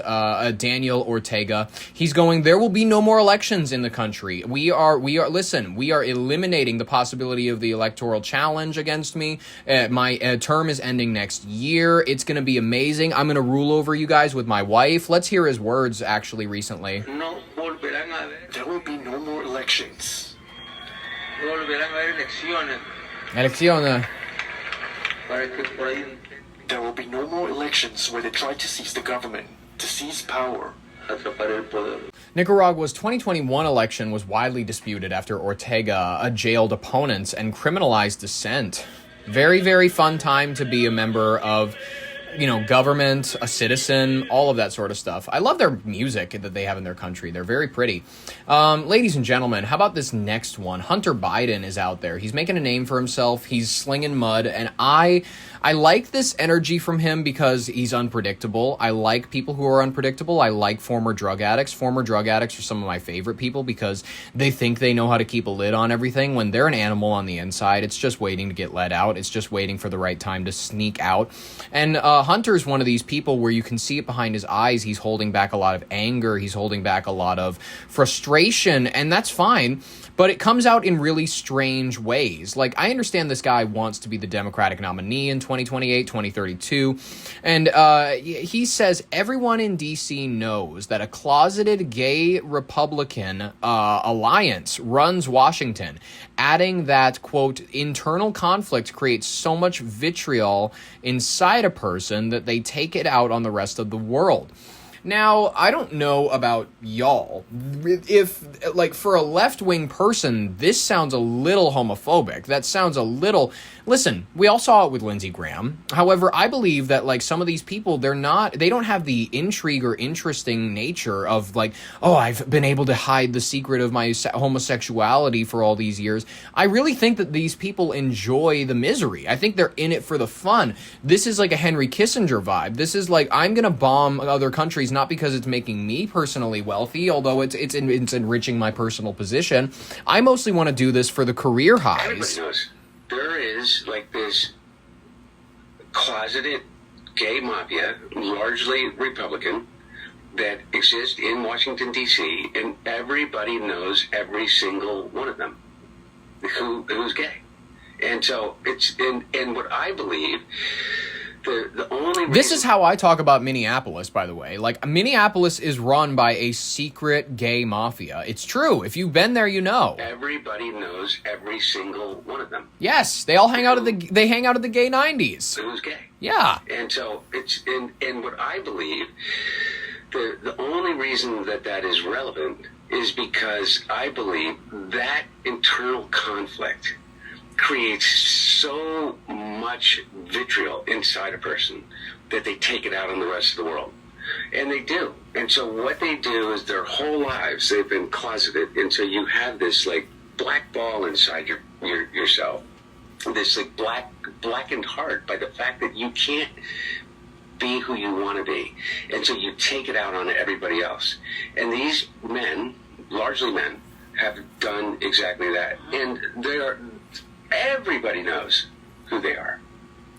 Daniel Ortega. He's going, there will be no more elections in the country. We are eliminating the possibility of the electoral challenge against me. My term is ending next year. It's going to be amazing. I'm going to rule over you guys with my wife. Let's hear his words actually recently. There will be no more elections. Elecciones. There will be no more elections where they try to seize the government, to seize power. Nicaragua's 2021 election was widely disputed after Ortega jailed opponents and criminalized dissent. Very, very fun time to be a member of, government, a citizen, all of that sort of stuff. I love their music that they have in their country. They're very pretty. Ladies and gentlemen, how about this next one? Hunter Biden is out there. He's making a name for himself. He's slinging mud, and I like this energy from him because he's unpredictable. I like people who are unpredictable. I like former drug addicts. Former drug addicts are some of my favorite people because they think they know how to keep a lid on everything. When they're an animal on the inside, it's just waiting to get let out. It's just waiting for the right time to sneak out. And Hunter's one of these people where you can see it behind his eyes. He's holding back a lot of anger. He's holding back a lot of frustration, and that's fine. But it comes out in really strange ways. Like, I understand this guy wants to be the Democratic nominee in 2028, 2032. And he says everyone in D.C. knows that a closeted gay Republican alliance runs Washington, adding that, quote, internal conflict creates so much vitriol inside a person that they take it out on the rest of the world. Now, I don't know about y'all. If, like, for a left-wing person, this sounds a little homophobic. That sounds a little... Listen, we all saw it with Lindsey Graham. However, I believe that, like, some of these people, they don't have the intrigue or interesting nature of, like, oh, I've been able to hide the secret of my homosexuality for all these years. I really think that these people enjoy the misery. I think they're in it for the fun. This is like a Henry Kissinger vibe. This is like, I'm going to bomb other countries, not because it's making me personally wealthy, although it's enriching my personal position. I mostly want to do this for the career highs. Everybody knows there is like this closeted gay mafia, largely Republican, that exists in Washington, D.C., and everybody knows every single one of them who's gay. And so it's, and what I believe, the only reason... This is how I talk about Minneapolis, by the way. Like, Minneapolis is run by a secret gay mafia. It's true. If you've been there, you know. Everybody knows every single one of them. Yes, they all hang out at the gay 90s. Who's gay. Yeah. And so it's, and what I believe, the only reason that is relevant is because I believe that internal conflict creates so much vitriol inside a person that they take it out on the rest of the world. And they do. And so what they do is their whole lives, they've been closeted. And so you have this like black ball inside yourself, this like blackened heart by the fact that you can't be who you want to be. And so you take it out on everybody else. And these men, largely men, have done exactly that. And everybody knows who they are.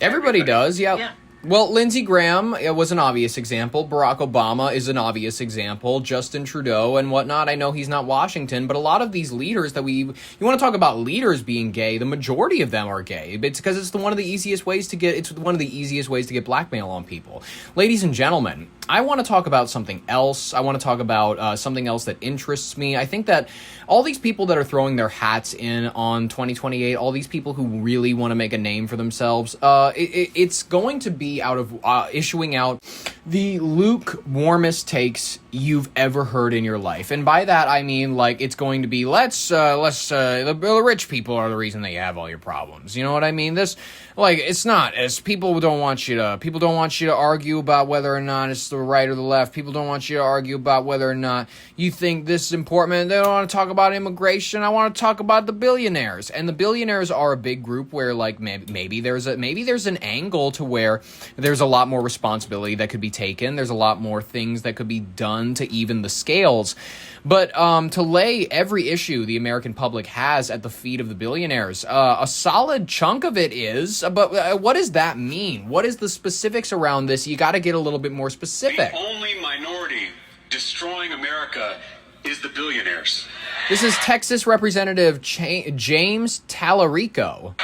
Everybody does, yeah. Well, Lindsey Graham was an obvious example. Barack Obama is an obvious example. Justin Trudeau and whatnot. I know he's not Washington, but a lot of these leaders you want to talk about leaders being gay, the majority of them are gay. It's because it's one of the easiest ways to get blackmail on people. Ladies and gentlemen, I want to talk about something else. I want to talk about something else that interests me. I think that all these people that are throwing their hats in on 2028, all these people who really want to make a name for themselves, it's going to be out of issuing out the lukewarmest takes you've ever heard in your life. And by that, I mean, like, it's going to be, the rich people are the reason that you have all your problems. You know what I mean? It's not, as people don't want you to argue about whether or not it's the right or the left. People don't want you to argue about whether or not you think this is important. They don't want to talk about immigration. I want to talk about the billionaires. And the billionaires are a big group where, like, maybe there's an angle to where there's a lot more responsibility that could be taken. There's a lot more things that could be done to even the scales. But to lay every issue the American public has at the feet of the billionaires, a solid chunk of it is. But what does that mean? What is the specifics around this? You got to get a little bit more specific. The only minority destroying America is the billionaires. This is Texas Representative James Tallarico.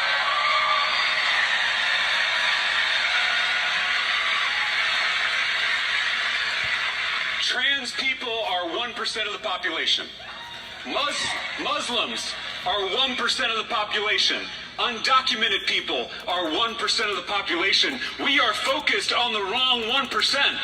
Trans people are 1% of the population. Muslims are 1% of the population. Undocumented people are 1% of the population. We are focused on the wrong 1%.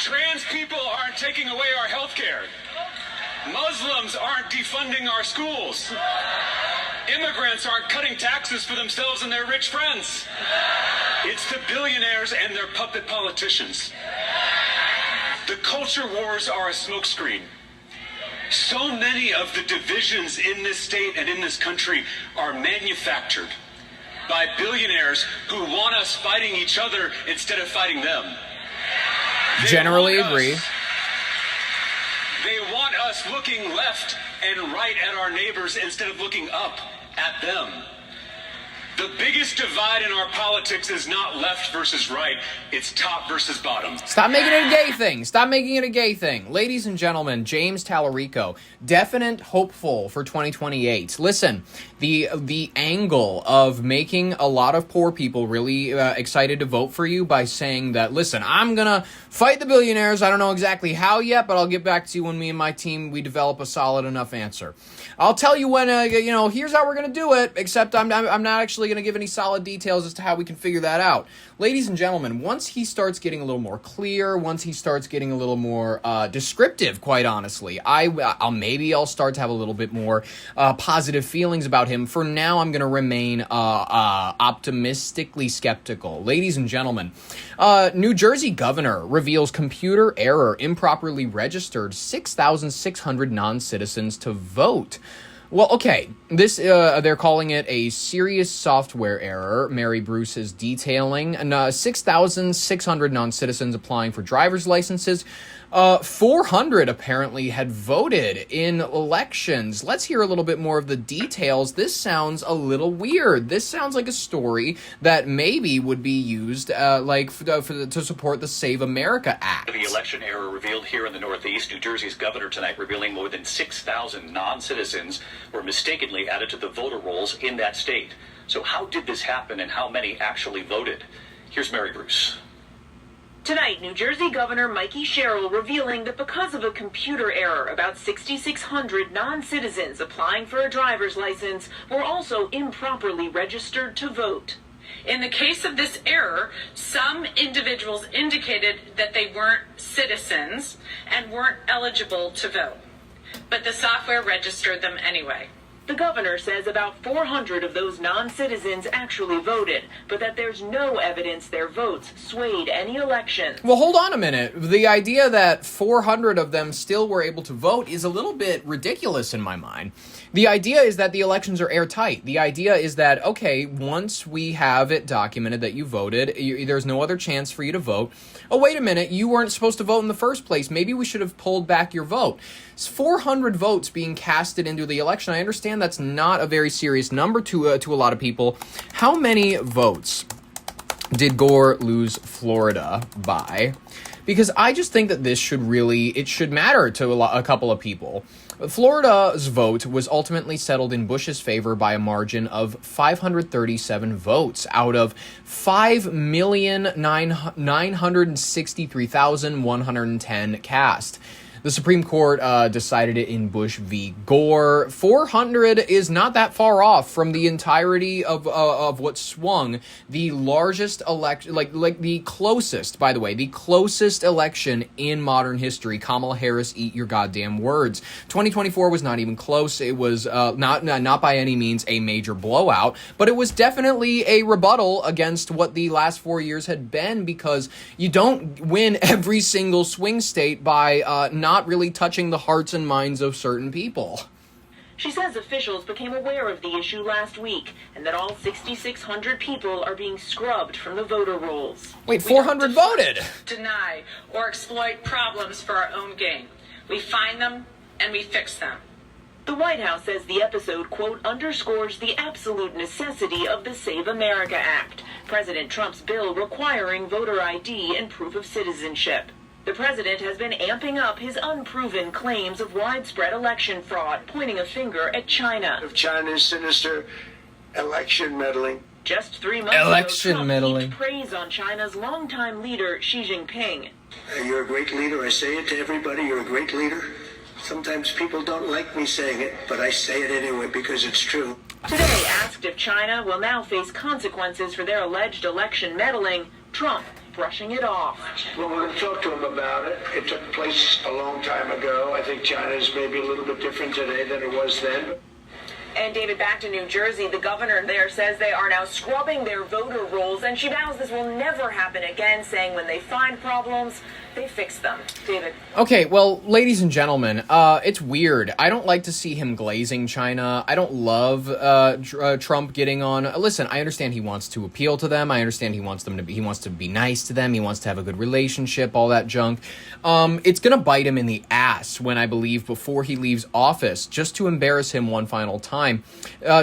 Trans people aren't taking away our health care. Muslims aren't defunding our schools. Immigrants aren't cutting taxes for themselves and their rich friends. It's the billionaires and their puppet politicians. The culture wars are a smokescreen. So many of the divisions in this state and in this country are manufactured by billionaires who want us fighting each other instead of fighting them. Generally agree. They want us looking left and right at our neighbors instead of looking up at them. The biggest divide in our politics is not left versus right, it's top versus bottom. Stop making it a gay thing. Stop making it a gay thing. Ladies and gentlemen, James Tallarico, definite hopeful for 2028. Listen, the angle of making a lot of poor people really excited to vote for you by saying that, listen, I'm gonna fight the billionaires. I don't know exactly how yet, but I'll get back to you when me and my team, we develop a solid enough answer. I'll tell you when, here's how we're gonna do it, except I'm not actually going to give any solid details as to how we can figure that out. Ladies and gentlemen, once he starts getting a little more clear, once he starts getting a little more descriptive, quite honestly, I'll start to have a little bit more positive feelings about him. For now, I'm going to remain optimistically skeptical. Ladies and gentlemen, New Jersey governor reveals computer error, improperly registered 6,600 non-citizens to vote. Well, okay, this they're calling it a serious software error. Mary Bruce is detailing 6,600 non-citizens applying for driver's licenses. 400 apparently had voted in elections. Let's hear a little bit more of the details. This sounds a little weird. This sounds like a story that maybe would be used to support the Save America Act. The election error revealed here in the Northeast. New Jersey's governor tonight revealing more than 6,000 non-citizens were mistakenly added to the voter rolls in that state. So how did this happen and how many actually voted? Here's Mary Bruce. Tonight, New Jersey Governor Mikey Sherrill revealing that because of a computer error, about 6,600 non-citizens applying for a driver's license were also improperly registered to vote. In the case of this error, some individuals indicated that they weren't citizens and weren't eligible to vote, but the software registered them anyway. The governor says about 400 of those non-citizens actually voted, but that there's no evidence their votes swayed any election. Well, hold on a minute. The idea that 400 of them still were able to vote is a little bit ridiculous in my mind. The idea is that the elections are airtight. The idea is that, okay, once we have it documented that you voted, there's no other chance for you to vote. Oh, wait a minute, you weren't supposed to vote in the first place. Maybe we should have pulled back your vote. It's 400 votes being casted into the election. I understand that's not a very serious number to a lot of people. How many votes did Gore lose Florida by? Because I just think that this should matter to a couple of people. Florida's vote was ultimately settled in Bush's favor by a margin of 537 votes out of 5,963,110 cast. The Supreme Court decided it in Bush v. Gore. 400 is not that far off from the entirety of what swung the largest election, like the closest, by the way, the closest election in modern history. Kamala Harris, eat your goddamn words. 2024 was not even close. It was not by any means a major blowout, but it was definitely a rebuttal against what the last 4 years had been, because you don't win every single swing state by not really touching the hearts and minds of certain people. She says officials became aware of the issue last week and that all 6,600 people are being scrubbed from the voter rolls. Wait, 400 voted! Deny or exploit problems for our own gain. We find them and we fix them. The White House says the episode, quote, underscores the absolute necessity of the Save America Act, President Trump's bill requiring voter ID and proof of citizenship. The president has been amping up his unproven claims of widespread election fraud, pointing a finger at China. Of China's sinister election meddling. Just 3 months Election ago, Trump meddling. heaped praise on China's longtime leader, Xi Jinping. You're a great leader. I say it to everybody. You're a great leader. Sometimes people don't like me saying it, but I say it anyway because it's true. Today, asked if China will now face consequences for their alleged election meddling, Trump brushing it off. Well, we're going to talk to him about it. It took place a long time ago. I think China's maybe a little bit different today than it was then. And David, back to New Jersey, the governor there says they are now scrubbing their voter rolls, and she vows this will never happen again, saying when they find problems, they fix them. David. Okay, well, ladies and gentlemen, it's weird. I don't like to see him glazing China. I don't love Trump getting on. Listen, I understand he wants to appeal to them. I understand he wants to be nice to them. He wants to have a good relationship, all that junk. It's gonna bite him in the ass when I believe before he leaves office, just to embarrass him one final time.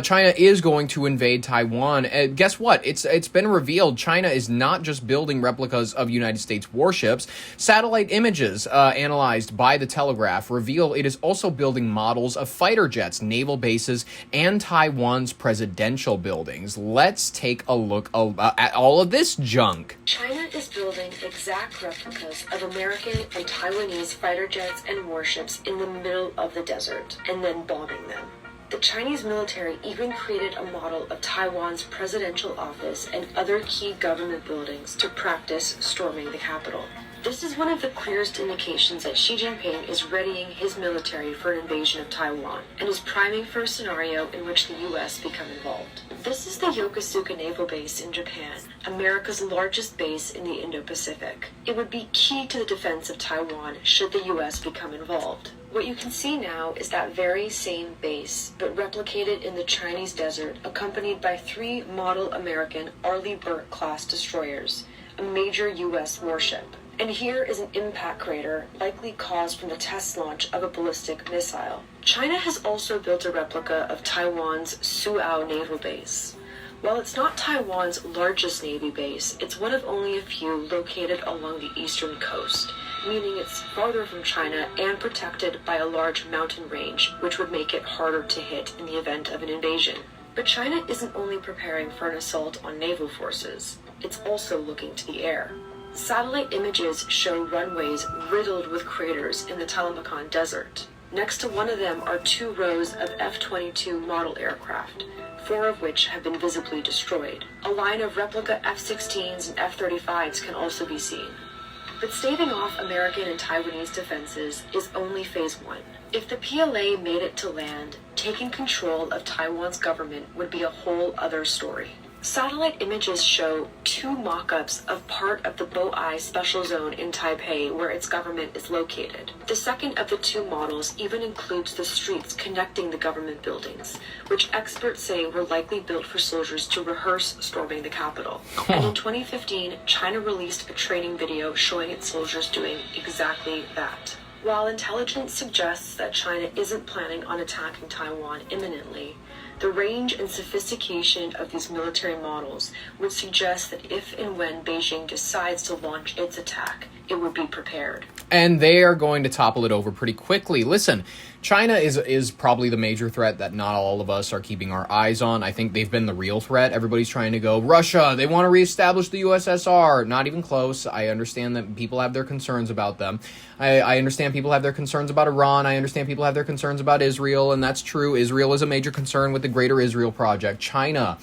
China is going to invade Taiwan. Guess what? It's been revealed China is not just building replicas of United States warships. Satellite images analyzed by The Telegraph reveal it is also building models of fighter jets, naval bases, and Taiwan's presidential buildings. Let's take a look at all of this junk. China is building exact replicas of American and Taiwanese fighter jets and warships in the middle of the desert, and then bombing them. The Chinese military even created a model of Taiwan's presidential office and other key government buildings to practice storming the capital. This is one of the clearest indications that Xi Jinping is readying his military for an invasion of Taiwan and is priming for a scenario in which the U.S. become involved. This is the Yokosuka Naval Base in Japan, America's largest base in the Indo-Pacific. It would be key to the defense of Taiwan should the U.S. become involved. What you can see now is that very same base, but replicated in the Chinese desert, accompanied by 3 model American Arleigh Burke-class destroyers, a major U.S. warship. And here is an impact crater likely caused from the test launch of a ballistic missile. China has also built a replica of Taiwan's Suao Naval Base. While it's not Taiwan's largest Navy base, it's one of only a few located along the eastern coast, meaning it's farther from China and protected by a large mountain range, which would make it harder to hit in the event of an invasion. But China isn't only preparing for an assault on naval forces, it's also looking to the air. Satellite images show runways riddled with craters in the Talamaccan Desert. Next to one of them are 2 rows of F-22 model aircraft, 4 of which have been visibly destroyed. A line of replica F-16s and F-35s can also be seen. But staving off American and Taiwanese defenses is only phase 1. If the PLA made it to land, taking control of Taiwan's government would be a whole other story. Satellite images show 2 mock-ups of part of the YBOA special zone in Taipei where its government is located. The second of the 2 models even includes the streets connecting the government buildings, which experts say were likely built for soldiers to rehearse storming the capital. And in 2015, China released a training video showing its soldiers doing exactly that. While intelligence suggests that China isn't planning on attacking Taiwan imminently, the range and sophistication of these military models would suggest that if and when Beijing decides to launch its attack, it would be prepared. And they are going to topple it over pretty quickly. Listen, China is probably the major threat that not all of us are keeping our eyes on. I think they've been the real threat. Everybody's trying to go, Russia, they want to reestablish the USSR. Not even close. I understand that people have their concerns about them. I understand people have their concerns about Iran. I understand people have their concerns about Israel, and that's true. Israel is a major concern with the Greater Israel Project. China,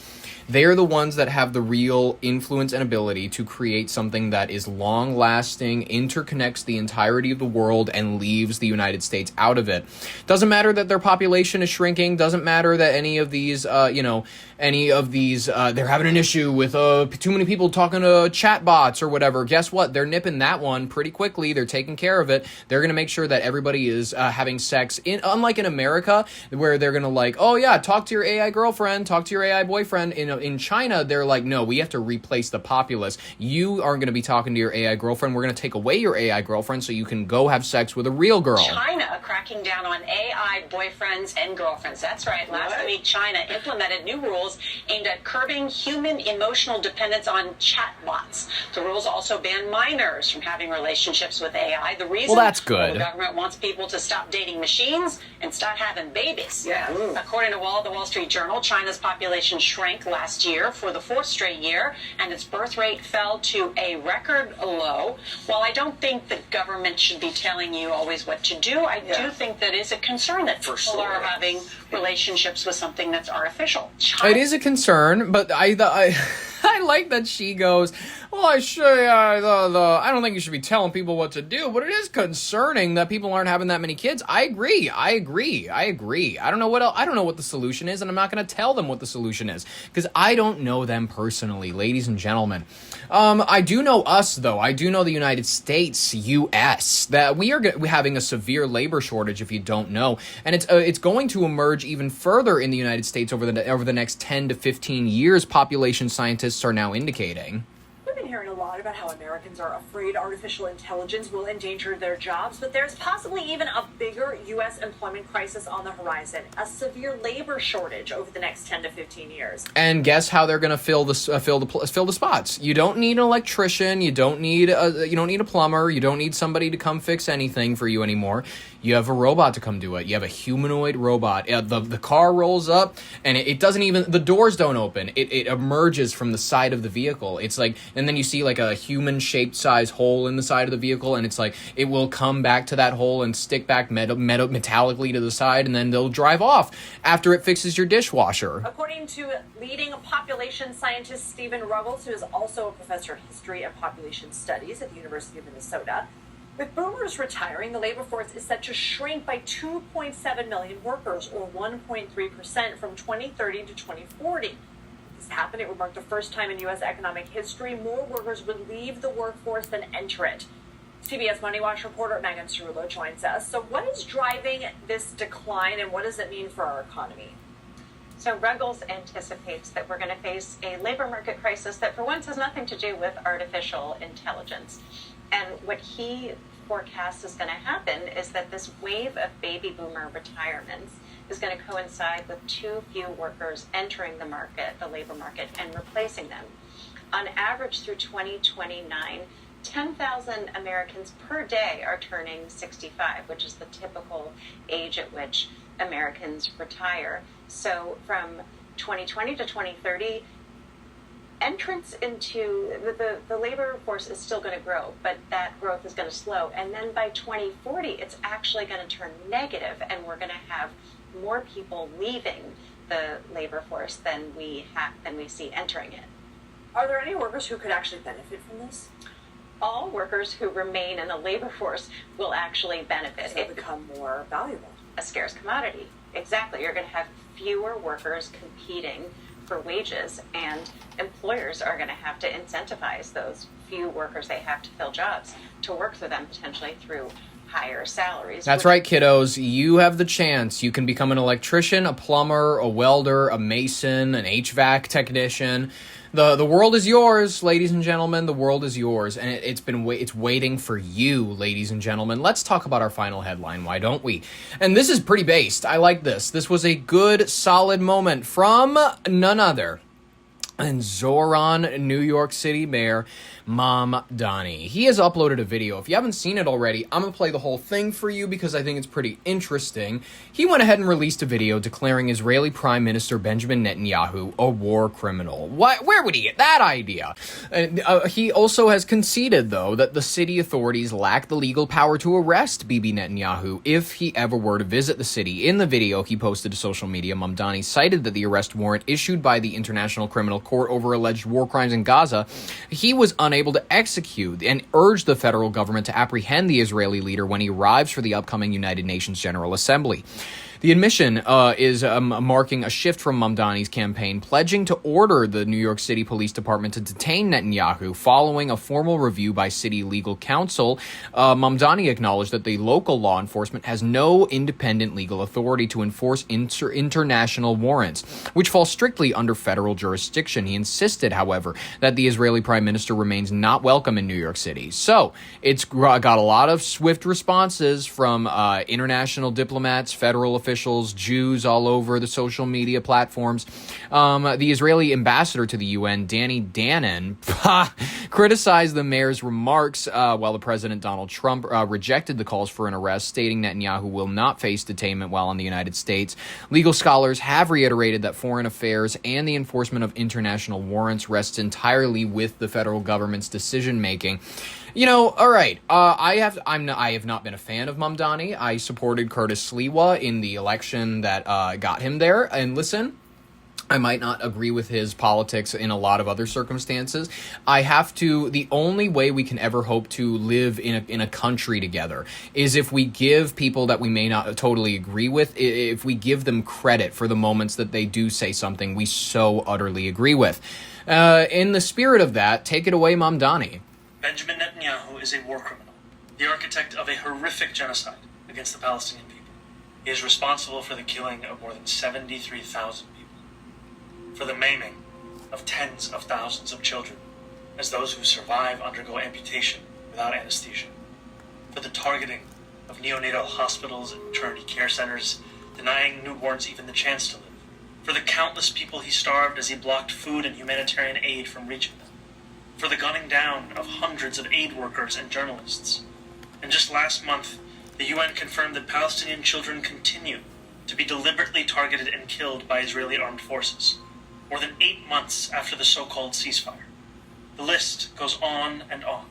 they are the ones that have the real influence and ability to create something that is long-lasting, interconnects the entirety of the world, and leaves the United States out of it. Doesn't matter that their population is shrinking. Doesn't matter that any of these, they're having an issue with too many people talking to chatbots or whatever. Guess what? They're nipping that one pretty quickly. They're taking care of it. They're going to make sure that everybody is having sex. Unlike in America, where they're going to talk to your AI girlfriend, talk to your AI boyfriend. In China, they're like, no, we have to replace the populace. You aren't going to be talking to your AI girlfriend. We're going to take away your AI girlfriend so you can go have sex with a real girl. China cracking down on AI boyfriends and girlfriends. That's right. Last week, China implemented new rules aimed at curbing human emotional dependence on chatbots. The rules also ban minors from having relationships with AI. The reason? Well, that's good. The government wants people to stop dating machines and start having babies. Yeah. According to the Wall Street Journal, China's population shrank last year for the 4th straight year, and its birth rate fell to a record low. While I don't think the government should be telling you always what to do, I do think that is a concern that people are having relationships with something that's artificial. It is a concern, but I like that she goes, well, I don't think you should be telling people what to do, but it is concerning that people aren't having that many kids. I agree. I don't know what the solution is, and I'm not going to tell them what the solution is, because I don't know them personally, ladies and gentlemen. I do know us, though. I do know the United States, U.S., that we're having a severe labor shortage, if you don't know, and it's going to emerge even further in the United States over the next 10 to 15 years, population scientists are now indicating. We've been hearing a lot about how Americans are afraid artificial intelligence will endanger their jobs, but there's possibly even a bigger U.S. employment crisis on the horizon, a severe labor shortage over the next 10 to 15 years. And guess how they're going to fill the spots? You don't need an electrician, you don't need a plumber, you don't need somebody to come fix anything for you anymore. You have a robot to come do it. You have a humanoid robot. The car rolls up, and it doesn't even, the doors don't open. It emerges from the side of the vehicle. It's like, and then you see like a human-shaped size hole in the side of the vehicle, and it's like, it will come back to that hole and stick back metallically to the side, and then they'll drive off after it fixes your dishwasher. According to leading population scientist Stephen Ruggles, who is also a professor of history and population studies at the University of Minnesota, with boomers retiring, the labor force is set to shrink by 2.7 million workers, or 1.3% from 2030 to 2040. If this happened, it would mark the first time in U.S. economic history more workers would leave the workforce than enter it. CBS Money Watch reporter Megan Cerullo joins us. So what is driving this decline, and what does it mean for our economy? So Ruggles anticipates that we're going to face a labor market crisis that for once has nothing to do with artificial intelligence. And what he forecasts is going to happen is that this wave of baby boomer retirements is going to coincide with too few workers entering the labor market, and replacing them. On average, through 2029, 10,000 Americans per day are turning 65, which is the typical age at which Americans retire. So from 2020 to 2030, entrance into the labor force is still going to grow, but that growth is going to slow. And then by 2040, it's actually going to turn negative, and we're going to have more people leaving the labor force than we see entering it. Are there any workers who could actually benefit from this? All workers who remain in the labor force will actually benefit. They'll become more valuable. A scarce commodity. Exactly. You're going to have fewer workers competing for wages, and employers are going to have to incentivize those few workers they have to fill jobs to work for them, potentially through higher salaries. That's right, kiddos. You have the chance. You can become an electrician, a plumber, a welder, a mason, an HVAC technician. The world is yours, ladies and gentlemen. The world is yours, and it's waiting for you, ladies and gentlemen. Let's talk about our final headline, why don't we? And this is pretty based. I like this. This was a good, solid moment from none other than Zoran, New York City Mayor Mamdani. He has uploaded a video. If you haven't seen it already, I'm going to play the whole thing for you because I think it's pretty interesting. He went ahead and released a video declaring Israeli Prime Minister Benjamin Netanyahu a war criminal. Where would he get that idea? He also has conceded, though, that the city authorities lack the legal power to arrest Bibi Netanyahu if he ever were to visit the city. In the video he posted to social media, Mamdani cited that the arrest warrant issued by the International Criminal Court over alleged war crimes in Gaza, he was unable to execute, and urged the federal government to apprehend the Israeli leader when he arrives for the upcoming United Nations General Assembly. The admission is marking a shift from Mamdani's campaign, pledging to order the New York City Police Department to detain Netanyahu following a formal review by city legal counsel. Mamdani acknowledged that the local law enforcement has no independent legal authority to enforce international warrants, which fall strictly under federal jurisdiction. He insisted, however, that the Israeli Prime Minister remains not welcome in New York City. So it's got a lot of swift responses from international diplomats, federal officials, Jews all over the social media platforms. The Israeli ambassador to the UN, Danny Danon, criticized the mayor's remarks while the President Donald Trump rejected the calls for an arrest, stating Netanyahu will not face detainment while in the United States. Legal scholars have reiterated that foreign affairs and the enforcement of international warrants rests entirely with the federal government's decision-making. All right. I have not been a fan of Mamdani. I supported Curtis Sliwa in the election that got him there. And listen, I might not agree with his politics in a lot of other circumstances. The only way we can ever hope to live in a country together is if we give people that we may not totally agree with, if we give them credit for the moments that they do say something we so utterly agree with. In the spirit of that, take it away, Mamdani. Benjamin Netanyahu is a war criminal, the architect of a horrific genocide against the Palestinian people. He is responsible for the killing of more than 73,000 people, for the maiming of tens of thousands of children, as those who survive undergo amputation without anesthesia, for the targeting of neonatal hospitals and maternity care centers, denying newborns even the chance to live, for the countless people he starved as he blocked food and humanitarian aid from reaching them, for the gunning down of hundreds of aid workers and journalists. And just last month, the UN confirmed that Palestinian children continue to be deliberately targeted and killed by Israeli armed forces, more than 8 months after the so-called ceasefire. The list goes on and on,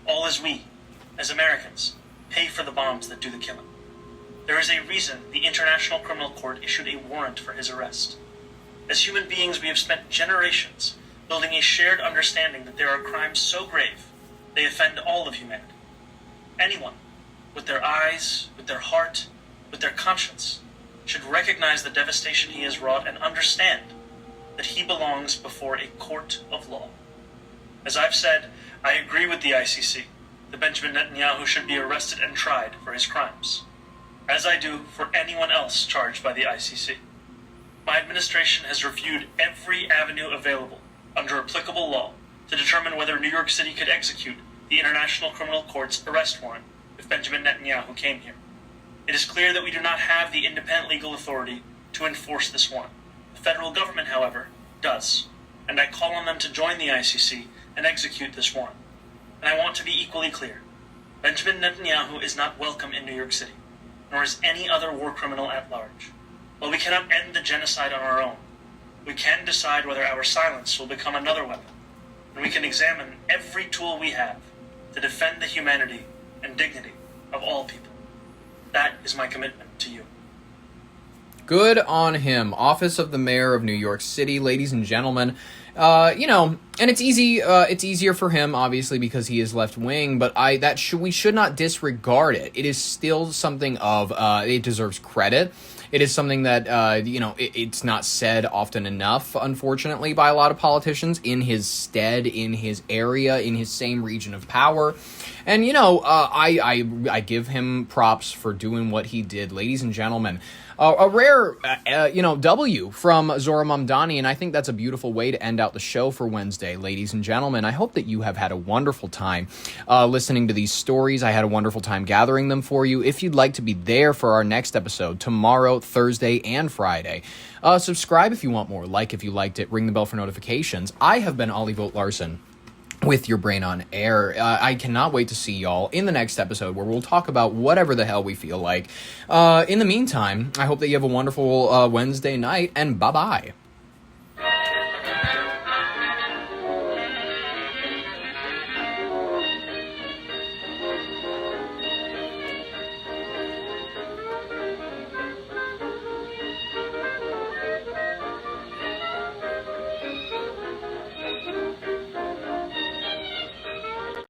all as we, as Americans, pay for the bombs that do the killing. There is a reason the International Criminal Court issued a warrant for his arrest. As human beings, we have spent generations building a shared understanding that there are crimes so grave they offend all of humanity. Anyone, with their eyes, with their heart, with their conscience, should recognize the devastation he has wrought and understand that he belongs before a court of law. As I've said, I agree with the ICC that Benjamin Netanyahu should be arrested and tried for his crimes, as I do for anyone else charged by the ICC. My administration has reviewed every avenue available under applicable law to determine whether New York City could execute the International Criminal Court's arrest warrant if Benjamin Netanyahu came here. It is clear that we do not have the independent legal authority to enforce this warrant. The federal government, however, does, and I call on them to join the ICC and execute this warrant. And I want to be equally clear. Benjamin Netanyahu is not welcome in New York City, nor is any other war criminal at large. While we cannot end the genocide on our own, we can decide whether our silence will become another weapon, and we can examine every tool we have to defend the humanity and dignity of all people. That is my commitment to you. Good on him. Office of the Mayor of New York City, ladies and gentlemen. And it's easy. It's easier for him, obviously, because he is left wing. But we should not disregard it. It is still something of. It deserves credit. It is something that it's not said often enough, unfortunately, by a lot of politicians in his stead, in his area, in his same region of power. And I give him props for doing what he did, ladies and gentlemen. A rare, W from Zora Mamdani, and I think that's a beautiful way to end out the show for Wednesday, ladies and gentlemen. I hope that you have had a wonderful time listening to these stories. I had a wonderful time gathering them for you. If you'd like to be there for our next episode, tomorrow, Thursday, and Friday, subscribe if you want more, like if you liked it, ring the bell for notifications. I have been Ollie Vogt Larson with Your Brain on Air. I cannot wait to see y'all in the next episode where we'll talk about whatever the hell we feel like. In the meantime, I hope that you have a wonderful Wednesday night, and bye-bye.